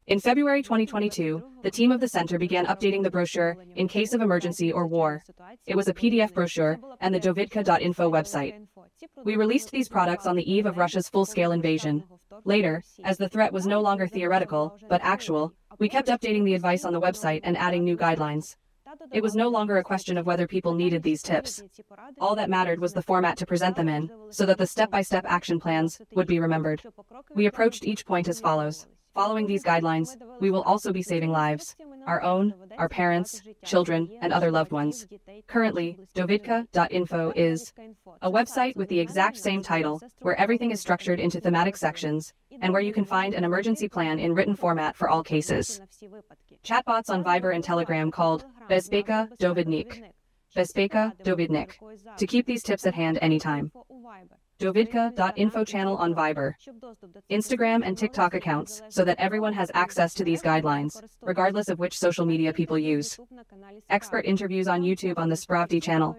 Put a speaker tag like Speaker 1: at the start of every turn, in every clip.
Speaker 1: In February 2022, the team of the center began updating the brochure in case of emergency or war. It was a PDF brochure and the dovidka.info website. We released these products on the eve of Russia's full-scale invasion. Later, as the threat was no longer theoretical, but actual, we kept updating the advice on the website and adding new guidelines. It was no longer a question of whether people needed these tips. All that mattered was the format to present them in, so that the step-by-step action plans would be remembered. We approached each point as follows. Following these guidelines, we will also be saving lives, our own, our parents, children, and other loved ones. Currently, dovidka.info is a website with the exact same title, where everything is structured into thematic sections, and where you can find an emergency plan in written format for all cases. Chatbots on Viber and Telegram called Bezpeka Dovidnik. Bezpeka Dovidnik. To keep these tips at hand anytime. Dovidka.info channel on Viber. Instagram and TikTok accounts, so that everyone has access to these guidelines, regardless of which social media people use. Expert interviews on YouTube on the Spravdi channel.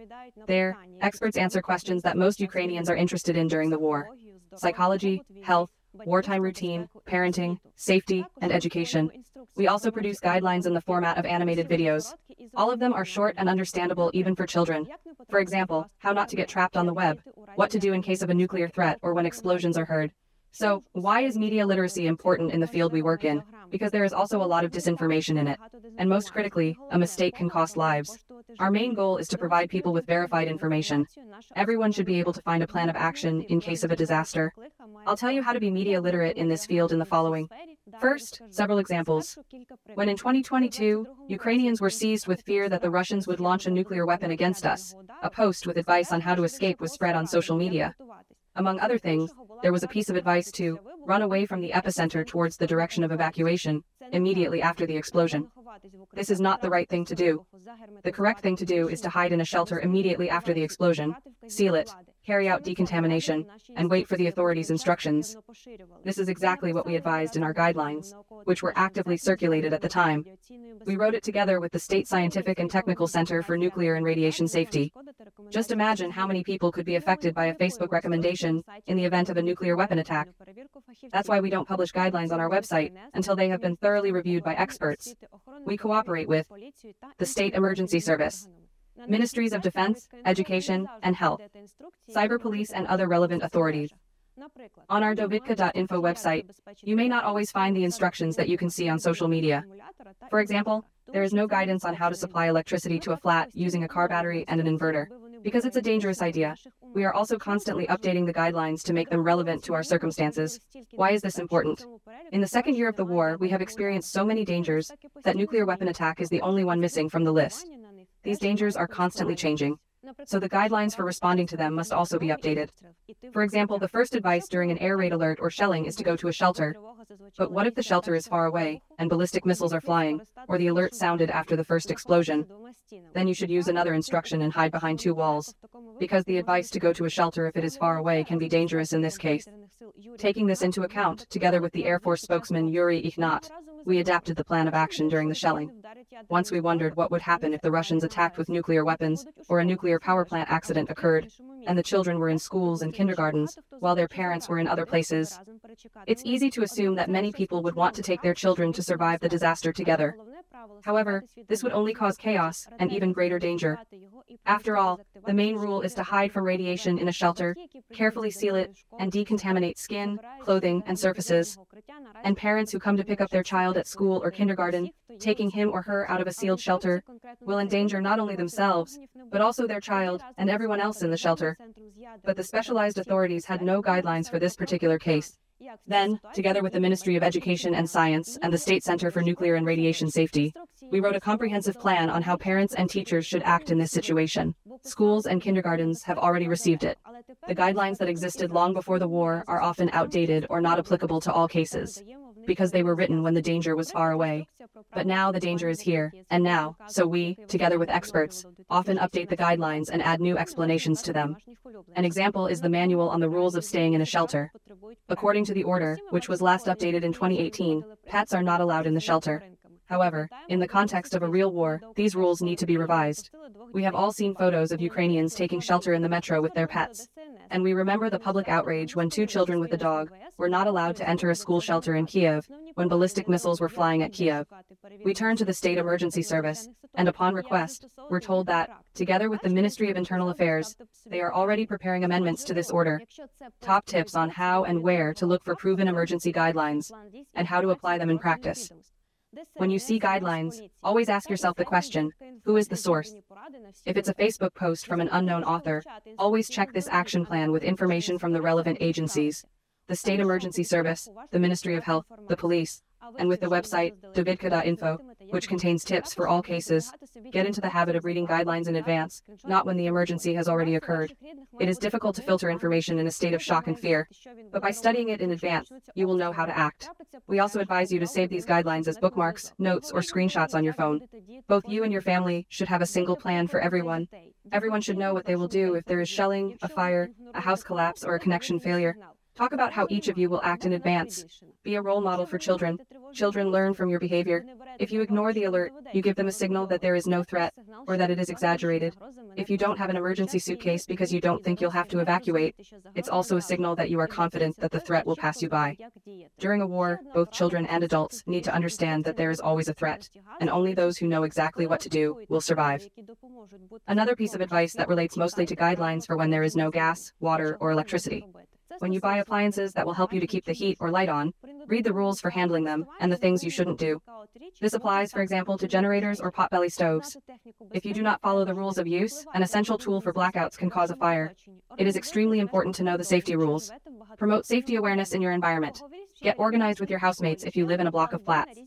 Speaker 1: There, experts answer questions that most Ukrainians are interested in during the war. Psychology, health, wartime routine, parenting, safety, and education. We also produce guidelines in the format of animated videos. All of them are short and understandable even for children. For example, how not to get trapped on the web, what to do in case of a nuclear threat or when explosions are heard. So, why is media literacy important in the field we work in? Because there is also a lot of disinformation in it. And most critically, a mistake can cost lives. Our main goal is to provide people with verified information. Everyone should be able to find a plan of action in case of a disaster. I'll tell you how to be media literate in this field in the following. First, several examples. When in 2022, Ukrainians were seized with fear that the Russians would launch a nuclear weapon against us, a post with advice on how to escape was spread on social media. Among other things, there was a piece of advice to run away from the epicenter towards the direction of evacuation immediately after the explosion. This is not the right thing to do. The correct thing to do is to hide in a shelter immediately after the explosion, seal it, carry out decontamination, and wait for the authorities' instructions. This is exactly what we advised in our guidelines, which were actively circulated at the time. We wrote it together with the State Scientific and Technical Center for Nuclear and Radiation Safety. Just imagine how many people could be affected by a Facebook recommendation in the event of a nuclear weapon attack. That's why we don't publish guidelines on our website until they have been thoroughly reviewed by experts. We cooperate with the State Emergency Service, Ministries of Defense, Education, and Health, Cyber Police, and other relevant authorities. On our dovidka.info website, you may not always find the instructions that you can see on social media. For example, there is no guidance on how to supply electricity to a flat using a car battery and an inverter, because it's a dangerous idea. We are also constantly updating the guidelines to make them relevant to our circumstances. Why is this important? In the second year of the war, we have experienced so many dangers that nuclear weapon attack is the only one missing from the list. These dangers are constantly changing, so the guidelines for responding to them must also be updated. For example, the first advice during an air raid alert or shelling is to go to a shelter. But what if the shelter is far away, and ballistic missiles are flying, or the alert sounded after the first explosion? Then you should use another instruction and hide behind two walls, because the advice to go to a shelter if it is far away can be dangerous in this case. Taking this into account, together with the Air Force spokesman Yuri Ikhnat, we adapted the plan of action during the shelling. Once we wondered what would happen if the Russians attacked with nuclear weapons, or a nuclear power plant accident occurred, and the children were in schools and kindergartens, while their parents were in other places. It's easy to assume that many people would want to take their children to survive the disaster together. However, this would only cause chaos and even greater danger. After all, the main rule is to hide from radiation in a shelter, carefully seal it, and decontaminate skin, clothing, and surfaces. And parents who come to pick up their child at school or kindergarten, taking him or her out of a sealed shelter, will endanger not only themselves, but also their child and everyone else in the shelter. But the specialized authorities had no guidelines for this particular case. Then, together with the Ministry of Education and Science and the State Center for Nuclear and Radiation Safety, we wrote a comprehensive plan on how parents and teachers should act in this situation. Schools and kindergartens have already received it. The guidelines that existed long before the war are often outdated or not applicable to all cases, because they were written when the danger was far away. But now the danger is here, and now, so we, together with experts, often update the guidelines and add new explanations to them. An example is the manual on the rules of staying in a shelter. According to the order, which was last updated in 2018, pets are not allowed in the shelter. However, in the context of a real war, these rules need to be revised. We have all seen photos of Ukrainians taking shelter in the metro with their pets. And we remember the public outrage when 2 children with a dog were not allowed to enter a school shelter in Kiev when ballistic missiles were flying at Kiev. We turned to the State Emergency Service, and upon request, were told that, together with the Ministry of Internal Affairs, they are already preparing amendments to this order. Top tips on how and where to look for proven emergency guidelines, and how to apply them in practice. When you see guidelines, always ask yourself the question, who is the source? If it's a Facebook post from an unknown author, always check this action plan with information from the relevant agencies, the State Emergency Service, the Ministry of Health, the police, and with the website, dovidka.info, which contains tips for all cases. Get into the habit of reading guidelines in advance, not when the emergency has already occurred. It is difficult to filter information in a state of shock and fear, but by studying it in advance, you will know how to act. We also advise you to save these guidelines as bookmarks, notes, or screenshots on your phone. Both you and your family should have a single plan for everyone. Everyone should know what they will do if there is shelling, a fire, a house collapse, or a connection failure. Talk about how each of you will act in advance. Be a role model for children. Children learn from your behavior. If you ignore the alert, you give them a signal that there is no threat, or that it is exaggerated. If you don't have an emergency suitcase because you don't think you'll have to evacuate, it's also a signal that you are confident that the threat will pass you by. During a war, both children and adults need to understand that there is always a threat, and only those who know exactly what to do will survive. Another piece of advice that relates mostly to guidelines for when there is no gas, water, or electricity. When you buy appliances that will help you to keep the heat or light on, read the rules for handling them and the things you shouldn't do. This applies, for example, to generators or potbelly stoves. If you do not follow the rules of use, an essential tool for blackouts can cause a fire. It is extremely important to know the safety rules. Promote safety awareness in your environment. Get organized with your housemates if you live in a block of flats.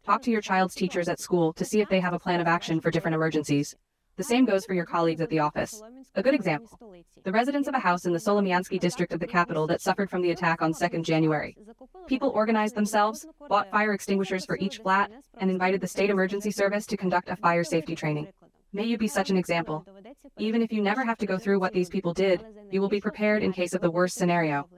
Speaker 1: Talk to your child's teachers at school to see if they have a plan of action for different emergencies. The same goes for your colleagues at the office. A good example: the residents of a house in the Solomyansky district of the capital that suffered from the attack on 2nd January. People organized themselves, bought fire extinguishers for each flat, and invited the State Emergency Service to conduct a fire safety training. May you be such an example. Even if you never have to go through what these people did, you will be prepared in case of the worst scenario.